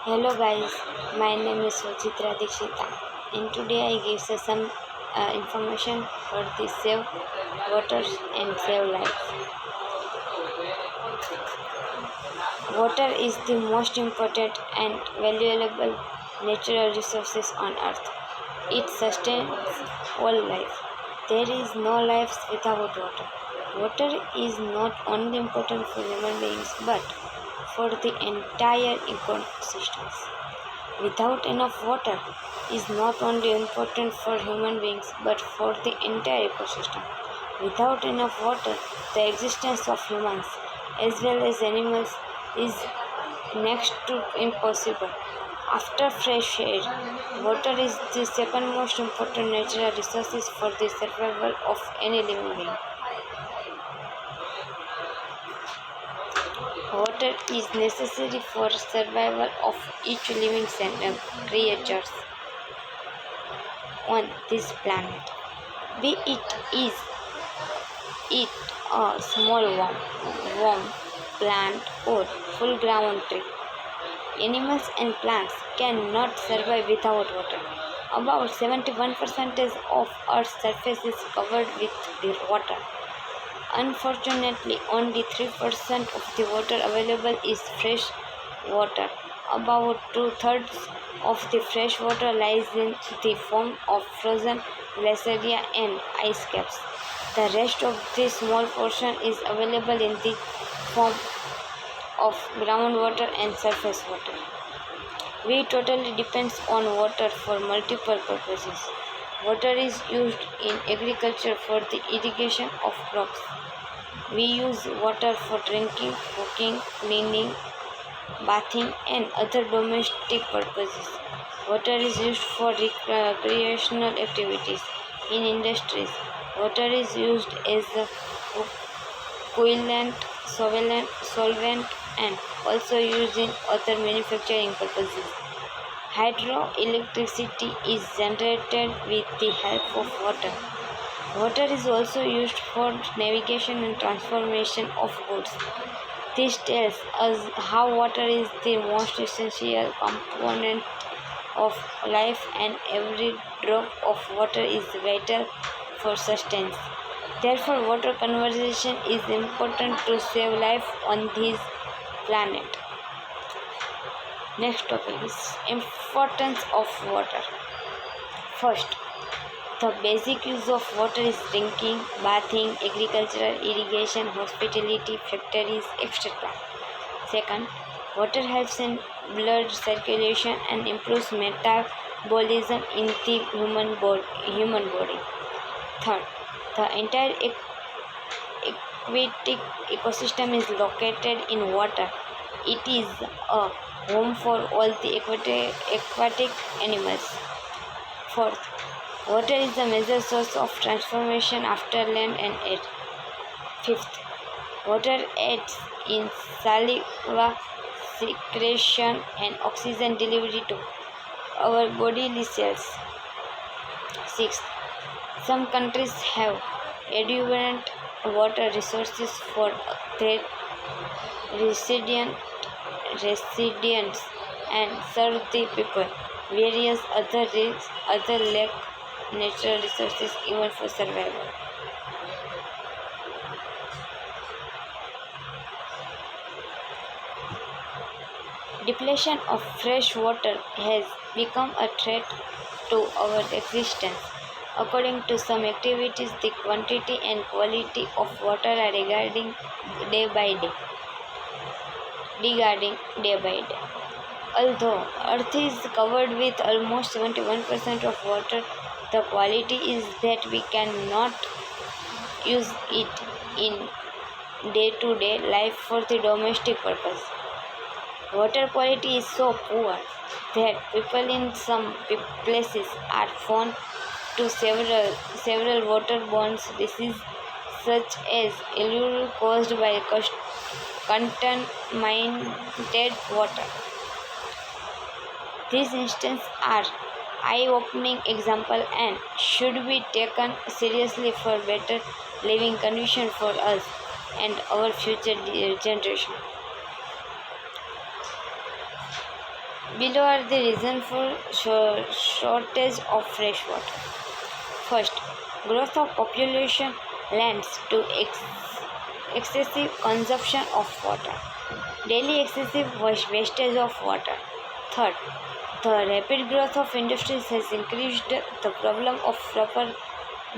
Hello guys, my name is Dixita and today I give you some information for the save waters and save lives. Water is the most important and valuable natural resources on earth. It sustains all life. There is no life without water. Water is not only important for human beings but for the entire ecosystems. Without enough water is not only important for human beings but for the entire ecosystem. Without enough water, the existence of humans as well as animals is next to impossible. After fresh air, water is the second most important natural resource for the survival of any living being. Water is necessary for survival of each living creatures on this planet. Be it a small worm, plant or full-grown tree. Animals and plants cannot survive without water. About 71% of Earth's surface is covered with water. Unfortunately, only 3% of the water available is fresh water. About two-thirds of the fresh water lies in the form of frozen glacier and ice caps. The rest of the small portion is available in the form of groundwater and surface water. We totally depends on water for multiple purposes. Water is used in agriculture for the irrigation of crops. We use water for drinking, cooking, cleaning, bathing and other domestic purposes. Water is used for recreational activities. In industries, water is used as a coolant, solvent and also used in other manufacturing purposes. Hydroelectricity is generated with the help of water. Water is also used for navigation and transformation of goods. This tells us how water is the most essential component of life and every drop of water is vital for sustenance. Therefore, water conservation is important to save life on this planet. Next topic is importance of water. First, the basic use of water is drinking, bathing, agricultural, irrigation, hospitality, factories, etc. Second, water helps in blood circulation and improves metabolism in the human body. Third, the entire aquatic ecosystem is located in water. It is a home for all the aquatic animals. Fourth, water is a major source of transformation after land and air. Fifth, water aids in saliva secretion and oxygen delivery to our bodily cells. Sixth, some countries have abundant water resources for their residents and serve the people. Various other lack natural resources even for survival. Depletion of fresh water has become a threat to our existence. According to some activities, the quantity and quality of water are degrading day by day. Although Earth is covered with almost 71% of water, the quality is that we cannot use it in day-to-day life for the domestic purpose. Water quality is so poor that people in some places are prone to several waterborne diseases such as illness caused by contaminated water. These instances are eye-opening examples and should be taken seriously for better living conditions for us and our future generation. Below are the reasons for shortage of fresh water. First, growth of population leads to excessive consumption of water. Daily excessive wastage of water. Third, the rapid growth of industries has increased the problem of proper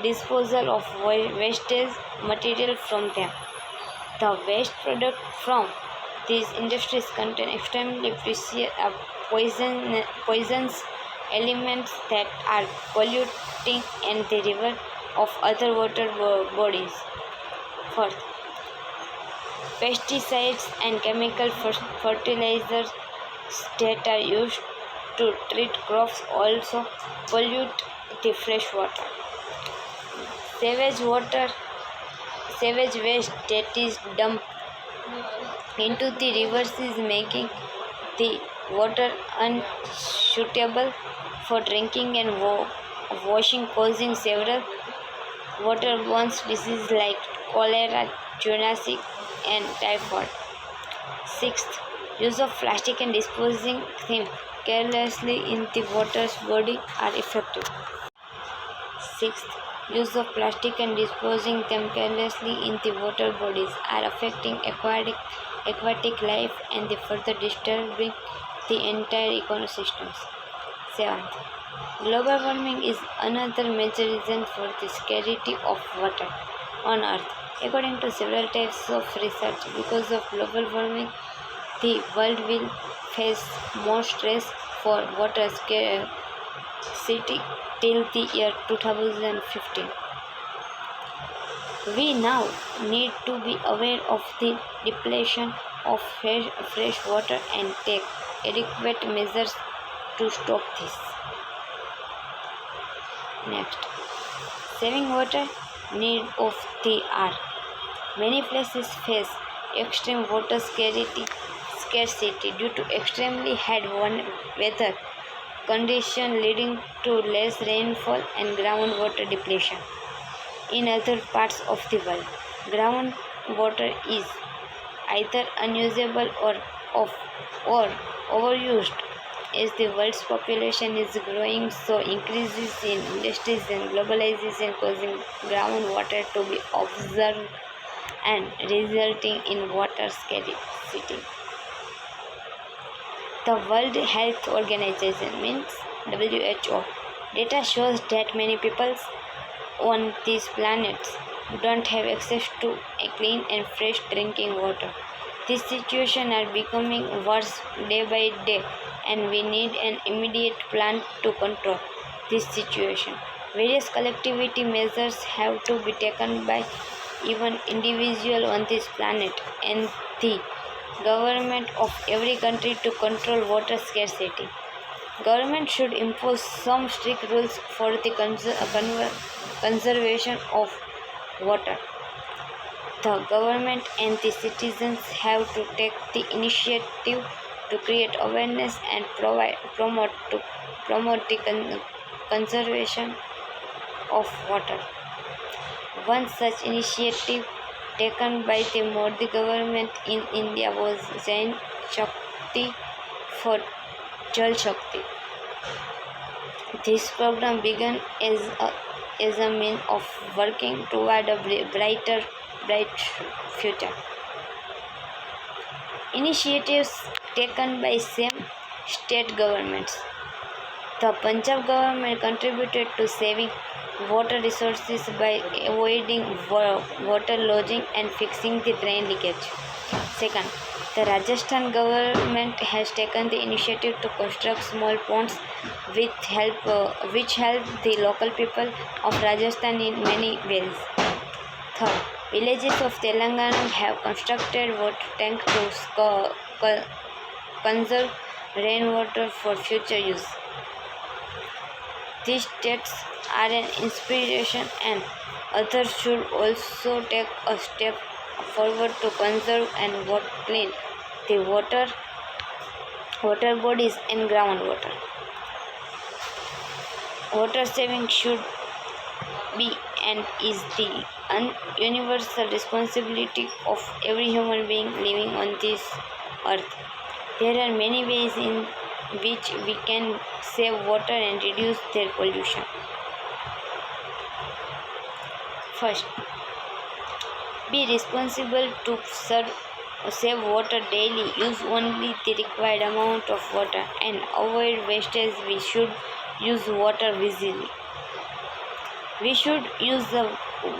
disposal of wastage material from them. The waste product from these industries contain extremely poisonous elements that are polluting in the river of other water bodies. Fourth, pesticides and chemical fertilizers that are used to treat crops also pollute the fresh water. Sewage water, sewage waste that is dumped into the rivers is making the water unsuitable for drinking and washing, causing several waterborne diseases like cholera, jaundice, and typhoid. Sixth, use of plastic and disposing them carelessly in the water's body are effective. Sixth, use of plastic and disposing them carelessly in the water bodies are affecting aquatic life and further disturbing the entire ecosystems. Seventh, global warming is another major reason for the scarcity of water on Earth. According to several types of research, because of global warming, the world will face more stress for water scarcity till the year 2015. We now need to be aware of the depletion of fresh water and take adequate measures to stop this. Next, saving water need of the hour. Many places face extreme water scarcity due to extremely hot weather conditions leading to less rainfall and groundwater depletion. In other parts of the world, groundwater is either unusable or overused. As the world's population is growing, so increases in industries and globalization causing groundwater to be observed and resulting in water scarcity. The World Health Organization means WHO data shows that many peoples on these planets don't have access to a clean and fresh drinking water. This situation are becoming worse day by day and we need an immediate plan to control this situation. Various collectivity measures have to be taken by even individual on this planet and the government of every country to control water scarcity. Government should impose some strict rules for the conservation of water. The government and the citizens have to take the initiative to create awareness and promote the conservation of water. One such initiative taken by the Modi government in India was Jain Shakti for Jal Shakti. This program began as a means of working toward a bright future. Initiatives taken by same state governments. The Punjab government contributed to saving water resources by avoiding water lodging and fixing the drain leakage. Second, the Rajasthan government has taken the initiative to construct small ponds which help the local people of Rajasthan in many ways. Third, villages of Telangana have constructed water tanks to conserve rainwater for future use. These states are an inspiration and others should also take a step forward to conserve and clean the water bodies and groundwater. Water saving should be and is the universal responsibility of every human being living on this earth. There are many ways in which we can save water and reduce their pollution. First, be responsible to save water daily. Use only the required amount of water and avoid wastage. We should use water wisely. We should use the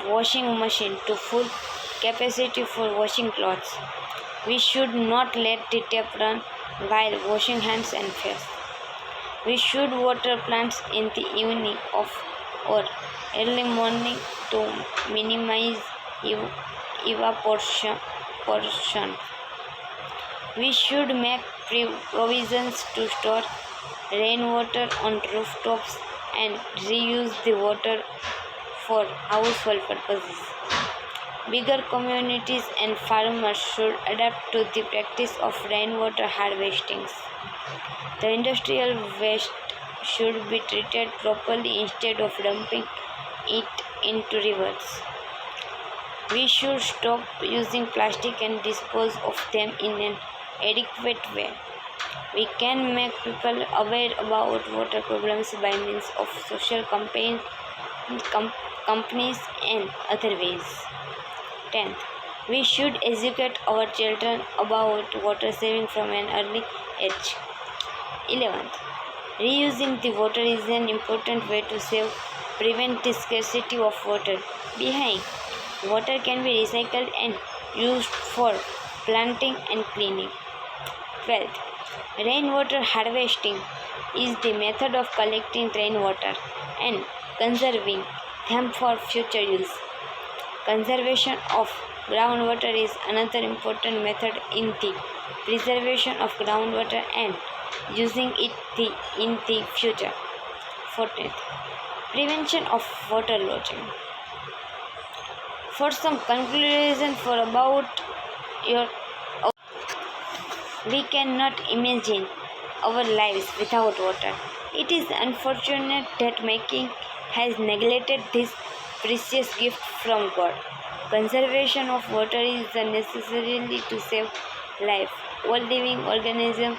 washing machine to full capacity for washing clothes. We should not let the tap run while washing hands and face. We should water plants in the evening or early morning to minimize evaporation. We should make provisions to store rainwater on rooftops and reuse the water for household purposes. Bigger communities and farmers should adapt to the practice of rainwater harvesting. The industrial waste should be treated properly instead of dumping it into rivers. We should stop using plastic and dispose of them in an adequate way. We can make people aware about water problems by means of social companies and other ways. 10th, we should educate our children about water saving from an early age. 11th, reusing the water is an important way to prevent the scarcity of water. Behind, water can be recycled and used for planting and cleaning. 12th, rainwater harvesting is the method of collecting rainwater and conserving them for future use. Conservation of groundwater is another important method in the preservation of groundwater and using it in the future. 14th, prevention of water lodging. For some conclusion for about your, we cannot imagine our lives without water. It is unfortunate that making has neglected this precious gift from God. Conservation of water is necessary to save life. All living organisms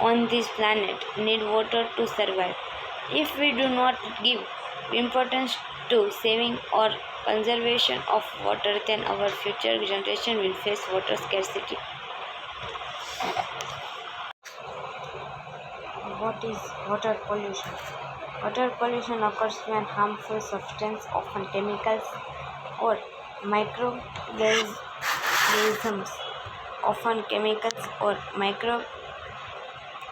on this planet need water to survive. If we do not give importance to saving or conservation of water, then our future generation will face water scarcity. What is water pollution? Water pollution occurs when harmful substances, often chemicals or microorganisms,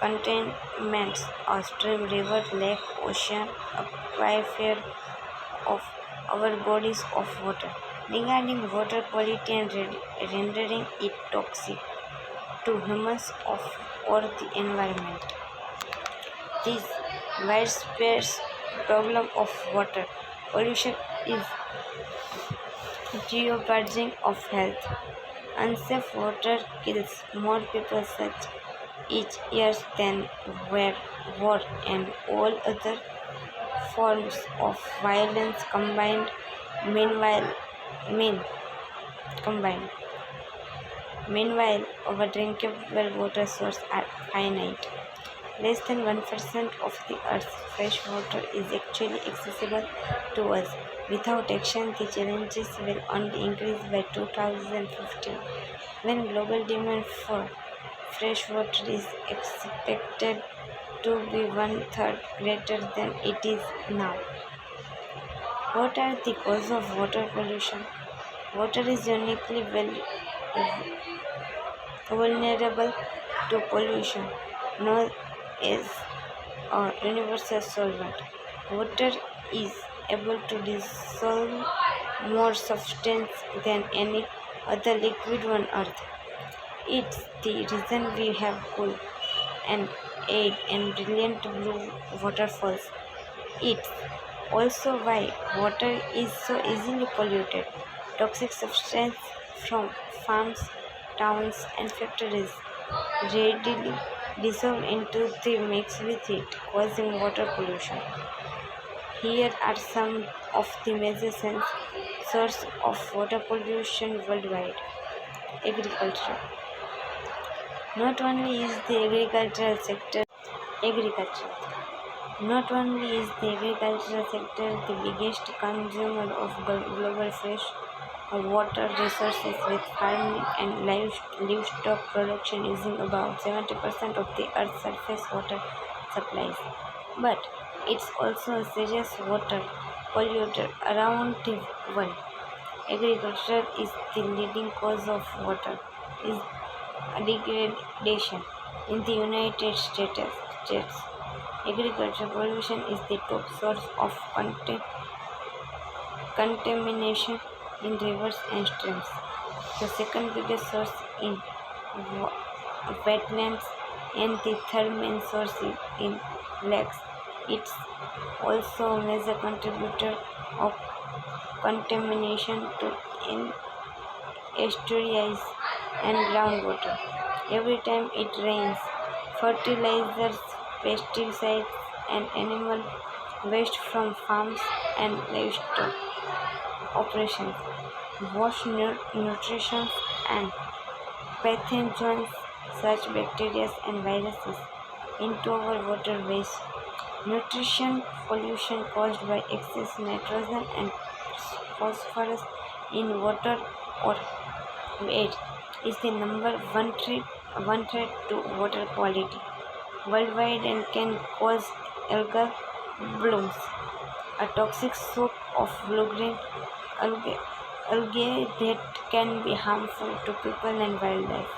contaminants or stream, river, lake, ocean, aquifer of our bodies of water. Regarding water quality and rendering it toxic to humans or the environment. This widespread problem of water pollution is jeopardizing of health. Unsafe water kills more people each year than war and all other forms of violence combined. Meanwhile, our drinkable water sources are finite. Less than 1% of the Earth's fresh water is actually accessible to us. Without action, the challenges will only increase by 2050, when global demand for fresh water is expected to be one-third greater than it is now. What are the causes of water pollution? Water is uniquely vulnerable to pollution, known as a universal solvent. Water is able to dissolve more substance than any other liquid on earth. It's the reason we have cool and aid and brilliant blue waterfalls. It's also why water is so easily polluted. Toxic substances from farms, towns, and factories readily dissolve into the mix with it, causing water pollution. Here are some of the major sources of water pollution worldwide. Agriculture. Not only is the agricultural sector Agriculture. Not only is the agricultural sector the biggest consumer of global fresh water resources, with farming and livestock production using about 70% of the Earth's surface water supplies, but it's also a serious water polluter around the world. Agriculture is the leading cause of water is degradation in the United States. Agriculture pollution is the top source of contamination in rivers and streams. The second biggest source in wa- wetlands and the third main source in lakes. It's also a major contributor of contamination to in estuaries and groundwater. Every time it rains, fertilizers, pesticides, and animal waste from farms and livestock operations wash nutrition and pathogens such bacteria and viruses into our waterways. Nutrition pollution caused by excess nitrogen and phosphorus in water or air is the one threat to water quality worldwide and can cause algal blooms, a toxic soup of blue-green algae, algae that can be harmful to people and wildlife.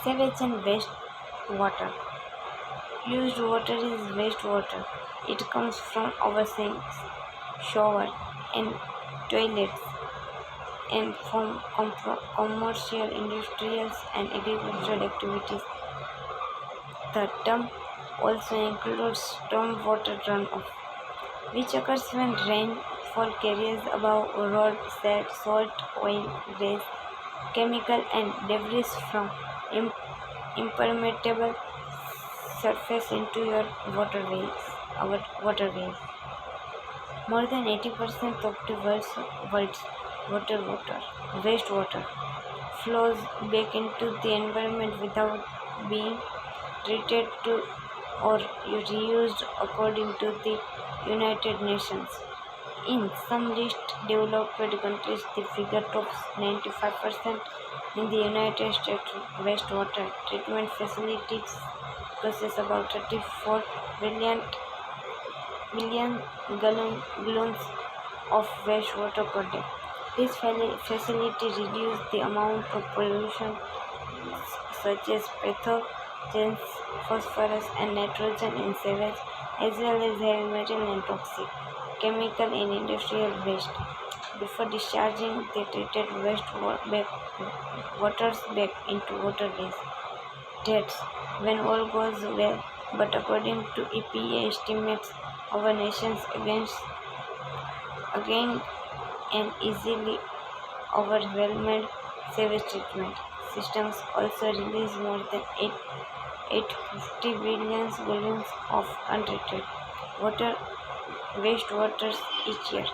Sewage and wastewater. Used water is wastewater. It comes from our sinks, shower, and toilets, and from commercial, industrial, and agricultural activities. The term also includes stormwater runoff, which occurs when rainfall carries above road salt, oil, grease, chemical, and debris from impermeable surface into our waterways. More than 80% of the world's wastewater, flows back into the environment without being treated to or reused according to the United Nations. In some least developed countries, the figure tops 95%. In the United States, wastewater treatment facilities process about 34 billion gallons of wastewater per day. This facility reduces the amount of pollution such as pathogens, phosphorus and nitrogen in sewage, as well as heavy metal and toxic chemical in industrial waste. Before discharging the treated waters back into waterways. That's when all goes well, but according to EPA estimates, our nations again and easily overwhelmed sewage treatment systems also release more than 850 billion gallons of untreated wastewaters each year.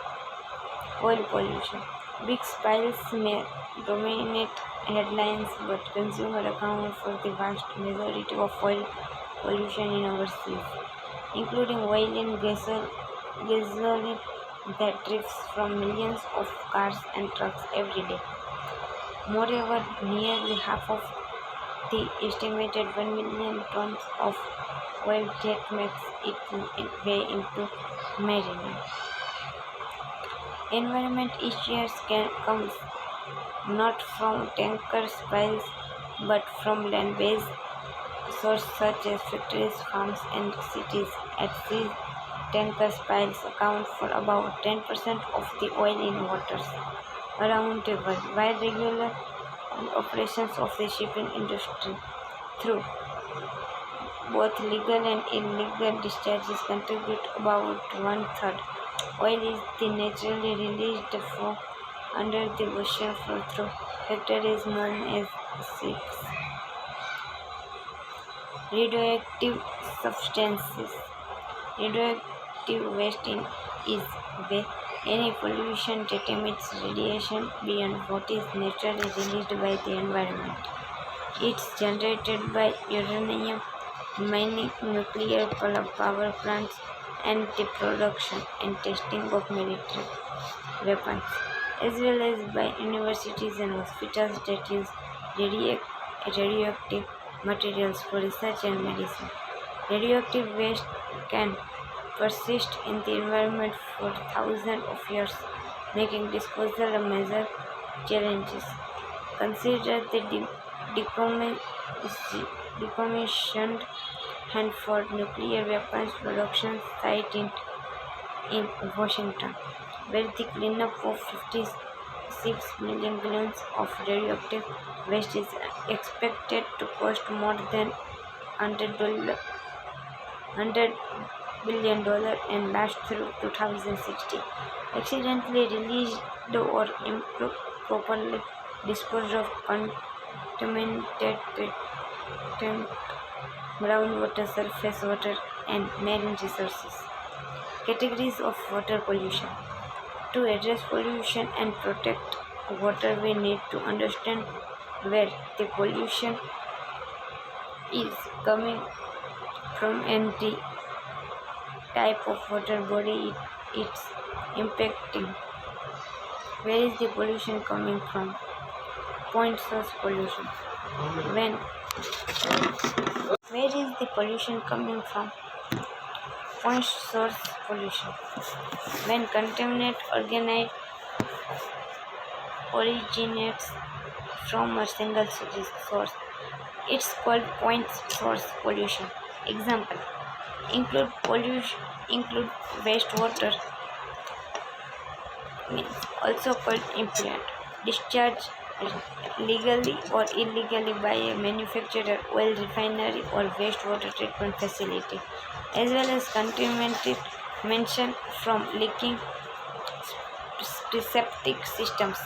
Oil pollution. Big spills may dominate headlines, but consumers account for the vast majority of oil pollution in our seas, including oil and gasoline that drifts from millions of cars and trucks every day. Moreover, nearly half of the estimated 1 million tons of oil that makes its way into marine environment each year comes not from tanker spills but from land-based sources such as factories, farms, and cities. At sea, tanker spills account for about 10% of the oil in waters around the world, while regular operations of the shipping industry through both legal and illegal discharges contribute about one third. Oil is the naturally released from under the ocean floor through factories known as ships. Radioactive substances. Radioactive waste is where any pollution that emits radiation beyond what is naturally released by the environment. It's generated by uranium mining, nuclear power plants, and the production and testing of military weapons, as well as by universities and hospitals that use radioactive materials for research and medicine. Radioactive waste can persist in the environment for thousands of years, making disposal a major challenge. Consider the decommissioned Hanford nuclear weapons production site in Washington, where the cleanup of 56 million gallons of radioactive waste is expected to cost more than $100 billion and last through 2060. Accidentally released or improperly disposed of contaminated groundwater, surface water, and marine resources. Categories of water pollution. To address pollution and protect water, we need to understand where the pollution is coming from and the type of water body it's impacting. Where is the pollution coming from? Point source pollution. When Where is the pollution coming from? Point source pollution. When contaminant organic originates from a single source, it's called point source pollution. Example include wastewater, means also called effluent, discharge legally or illegally by a manufacturer, oil refinery, or wastewater treatment facility, as well as contamination from leaking septic systems,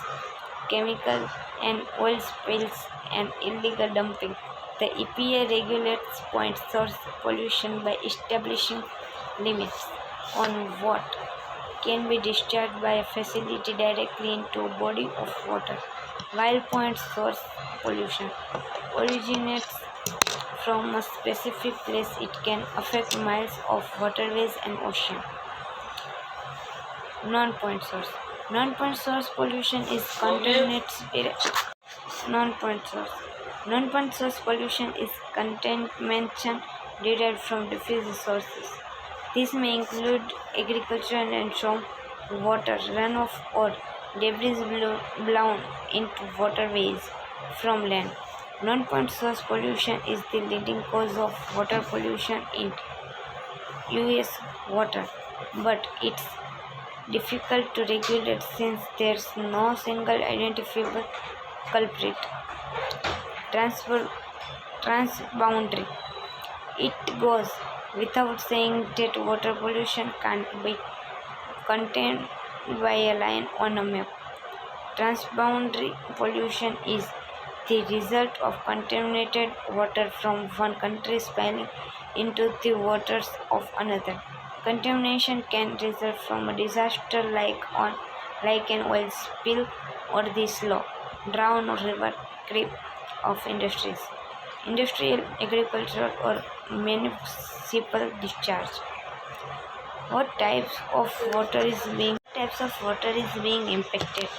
chemical and oil spills, and illegal dumping. The EPA regulates point source pollution by establishing limits on what can be discharged by a facility directly into a body of water. While point source pollution originates from a specific place, it can affect miles of waterways and ocean. Non-point source. Non-point source pollution is contaminated. Non-point source. Non-point source pollution is contamination derived from diffuse sources. This may include agricultural and storm water runoff or debris blown into waterways from land. Non-point source pollution is the leading cause of water pollution in US water, but it's difficult to regulate since there's no single identifiable culprit. Transboundary. It goes without saying that water pollution can't be contained by a line on a map. Transboundary pollution is the result of contaminated water from one country spilling into the waters of another. Contamination can result from a disaster like an oil spill or the slow drown or river creep of industries, industrial, agricultural, or municipal discharge. What types of water is being impacted?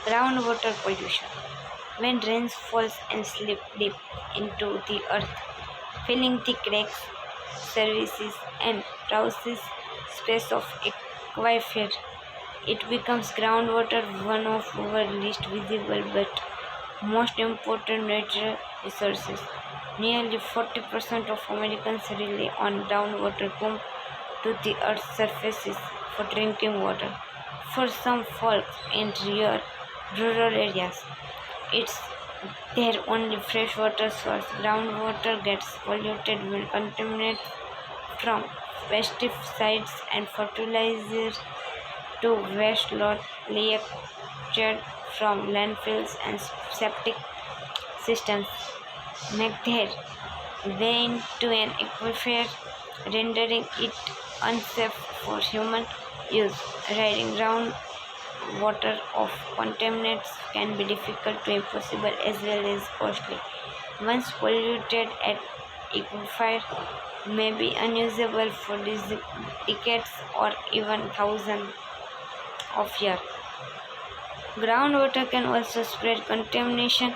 Groundwater pollution. When rains falls and slip deep into the earth, filling the cracks, services, and process space of aquifer, it becomes groundwater, one of our least visible but most important natural resources. Nearly 40% of Americans rely on groundwater pumped to the earth's surfaces for drinking water. For some folks in rural areas, it's their only freshwater source. Groundwater gets polluted when contaminated from pesticides and fertilizers to waste collected from landfills and septic systems make their way into an aquifer, rendering it unsafe for human use. Ridding groundwater of contaminants can be difficult to impossible as well as costly. Once polluted, aquifer may be unusable for decades or even thousands of years. Groundwater can also spread contamination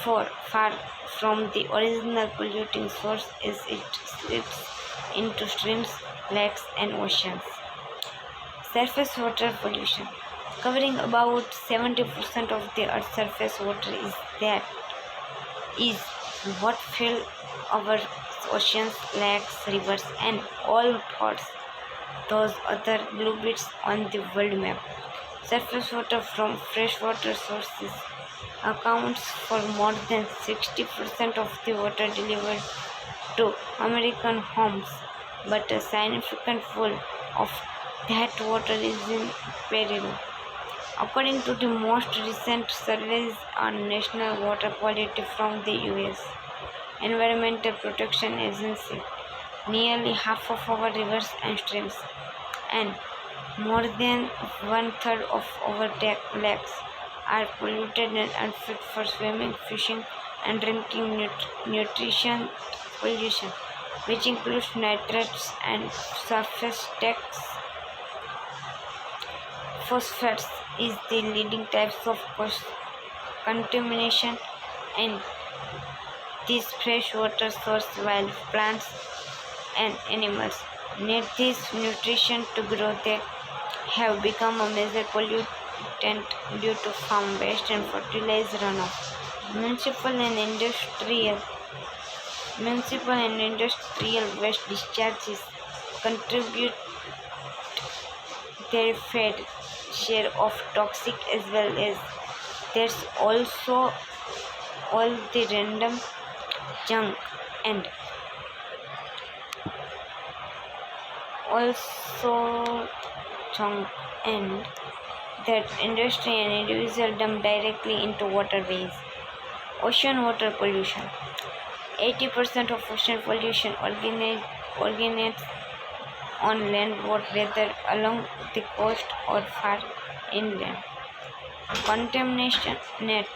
far from the original polluting source as it slips into streams, lakes, and oceans. Surface water pollution. Covering about 70% of the Earth's surface water is what fill our oceans, lakes, rivers, and all those other blue bits on the world map. Surface water from freshwater sources accounts for more than 60% of the water delivered to American homes, but a significant pool of that water is in peril. According to the most recent surveys on national water quality from the US Environmental Protection Agency, nearly half of our rivers and streams and more than one-third of our lakes are polluted and unfit for swimming, fishing, and drinking. Nutrition pollution, which includes nitrates and surface phosphates, is the leading types of contamination in these freshwater sources, while plants and animals need this nutrition to grow. They have become a major pollutant due to farm waste and fertilizer runoff. Municipal and industrial waste discharges contribute their fair share of toxic, as well as there's also all the random junk and that industry and individual dump directly into waterways. Ocean water pollution. 80% of ocean pollution originates on land, whether along the coast or far inland. Contamination nets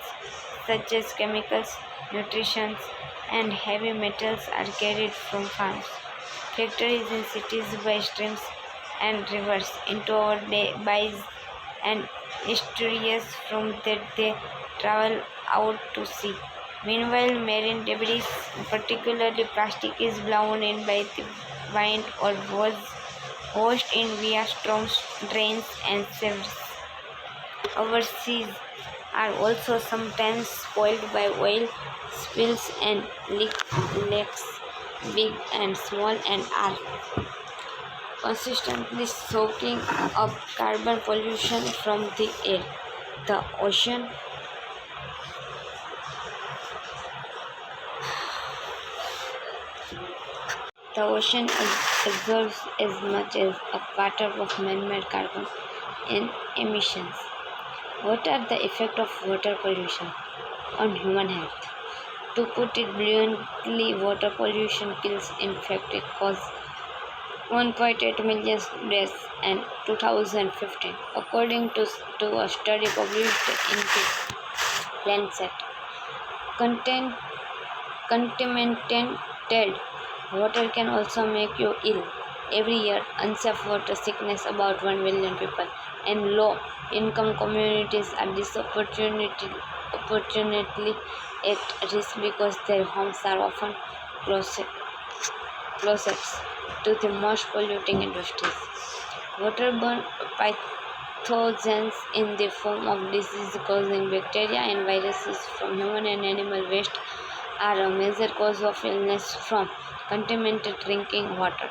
such as chemicals, nutrition, and heavy metals are carried from farms, factories, and cities by streams and rivers into our bays and estuaries. From there they travel out to sea. Meanwhile, marine debris, particularly plastic, is blown in by the wind or was washed in via storms, drains, and sieves. Our seas are also sometimes spoiled by oil spills and lakes, big and small, and are consistently soaking up carbon pollution from the air. The ocean absorbs as much as a quarter of man-made carbon in emissions. What are the effects of water pollution on human health? To put it bluntly, water pollution kills. In fact, it caused 1.8 million deaths in 2015, according to a study published in the Lancet. Contaminated water can also make you ill. Every year, unsafe water sickness about 1 million people in low-income communities are disproportionately at risk because their homes are often closest to the most polluting industries. Waterborne pathogens in the form of disease-causing bacteria and viruses from human and animal waste are a major cause of illness from contaminated drinking water.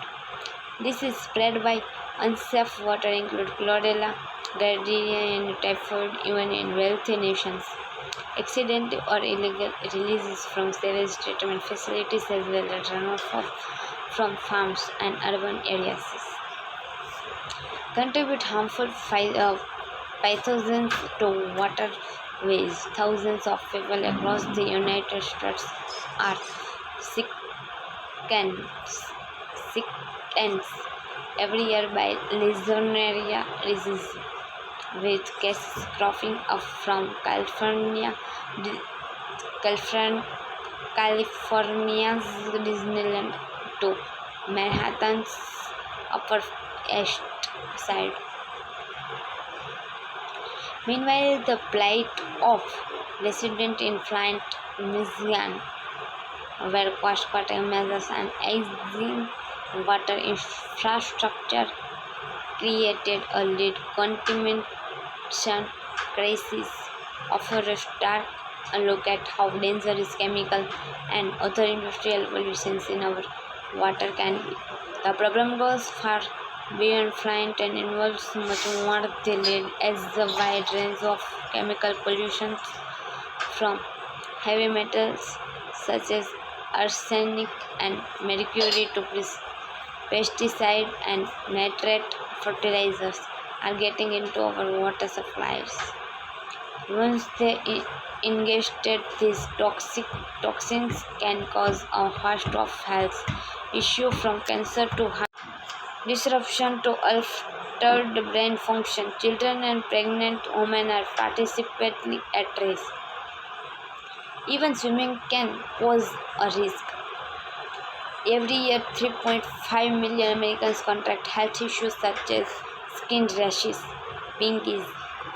This is spread by unsafe water include cholera, diarrhea, and typhoid, even in wealthy nations. Accidental or illegal releases from sewage treatment facilities, as well as runoff from farms and urban areas, contribute harmful pathogens to waterways. Thousands of people across the United States are sickened every year by Legionnaires disease, with cases cropping up from California's Disneyland to Manhattan's Upper East Side. Meanwhile, the plight of residents in Flint, Michigan, where cost-cutting measures and aging water infrastructure created a lead contamination crisis, offer a stark look at how dangerous chemical and other industrial pollutions in our water can be. The problem goes far beyond Flint and involves much more than lead, as the wide range of chemical pollutions from heavy metals such as arsenic and mercury to pesticide and nitrate fertilizers are getting into our water supplies. Once they ingested, these toxins can cause a host of health issues from cancer to heart disruption to altered brain function. Children and pregnant women are particularly at risk. Even swimming can pose a risk. Every year, 3.5 million Americans contract health issues such as skin rashes, pinkies,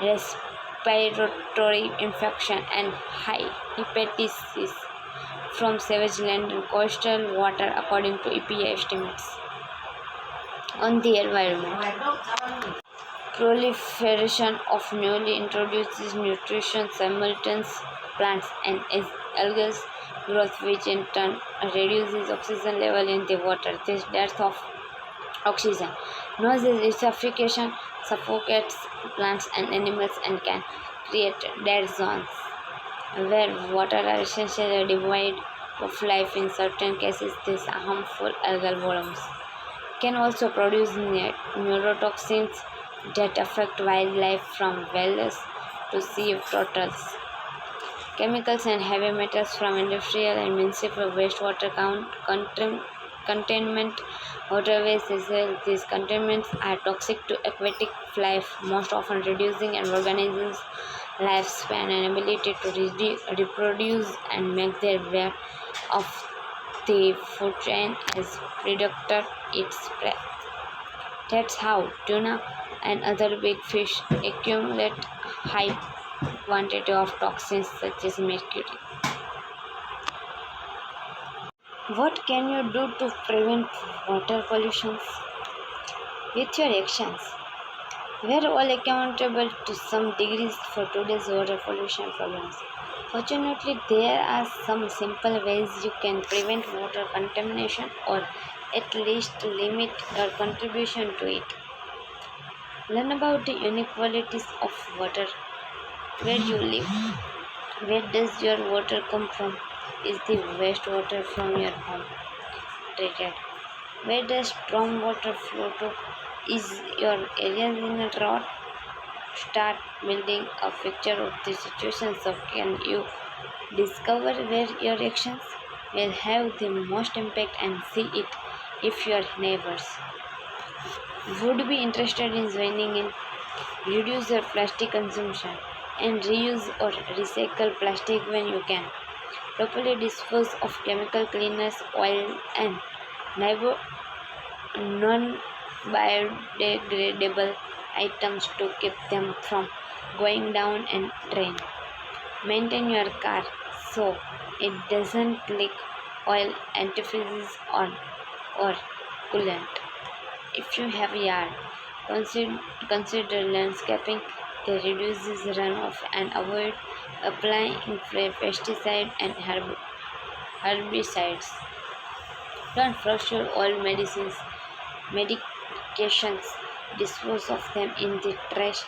respiratory infection, and hepatitis from sewage land and coastal water, according to EPA estimates. On the environment, proliferation of newly introduced nutrition simultaneous plants and algae growth, which in turn reduces oxygen level in the water. This dearth of oxygen, known as acidification, suffocates plants and animals and can create dead zones where water are essentially devoid of life. In certain cases, these harmful algal blooms can also produce neurotoxins that affect wildlife from whales to sea turtles. Chemicals and heavy metals from industrial and municipal wastewater containment waterways as well. These contaminants are toxic to aquatic life, most often reducing an organism's lifespan and ability to reproduce and make their way off the food chain as predator eats prey. That's how tuna and other big fish accumulate high quantity of toxins such as mercury. What can you do to prevent water pollution? With your actions, we are all accountable to some degrees for today's water pollution problems. Fortunately, there are some simple ways you can prevent water contamination or at least limit your contribution to it. Learn about the unique qualities of water. Where you live. Where does your water come from? Is the wastewater from your home treated? Where does storm water flow to? Is your area in a drought? Start building a picture of the situation so can you discover where your actions will have the most impact and see it if your neighbors would be interested in joining in. Reduce your plastic consumption and reuse or recycle plastic when you can. Properly dispose of chemical cleaners, oil, and non-biodegradable items to keep them from going down and drain. Maintain your car so it doesn't leak oil, antifreeze, or coolant. If you have a yard, consider landscaping that reduces runoff and avoid applying pesticide and herbicides. Don't flush your old medications, dispose of them in the trash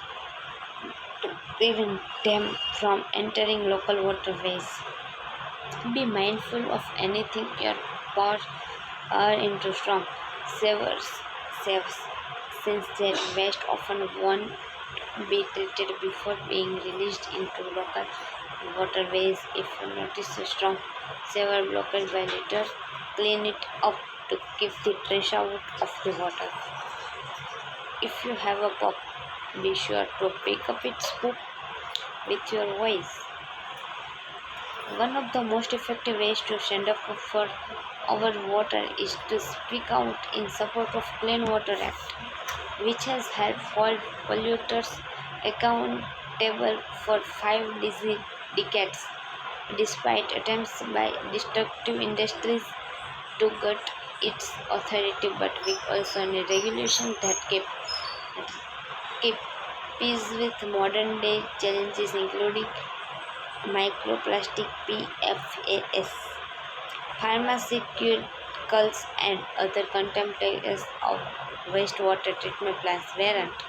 to prevent them from entering local waterways. Be mindful of anything your pour into storm saves, since their waste often won't be treated before being released into local waterways. If you notice a strong sewer blockage by litter, clean it up to keep the trash out of the water. If you have a pup, be sure to pick up its poop with your voice. One of the most effective ways to stand up for our water is to speak out in support of Clean Water Act, which has helped hold polluters accountable for decades, despite attempts by destructive industries to gut its authority. But we also need regulation that keep pace with modern day challenges, including microplastic PFAS, pharmaceuticals, and other contaminants of wastewater treatment plants weren't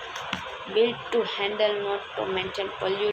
built to handle, not to mention pollute.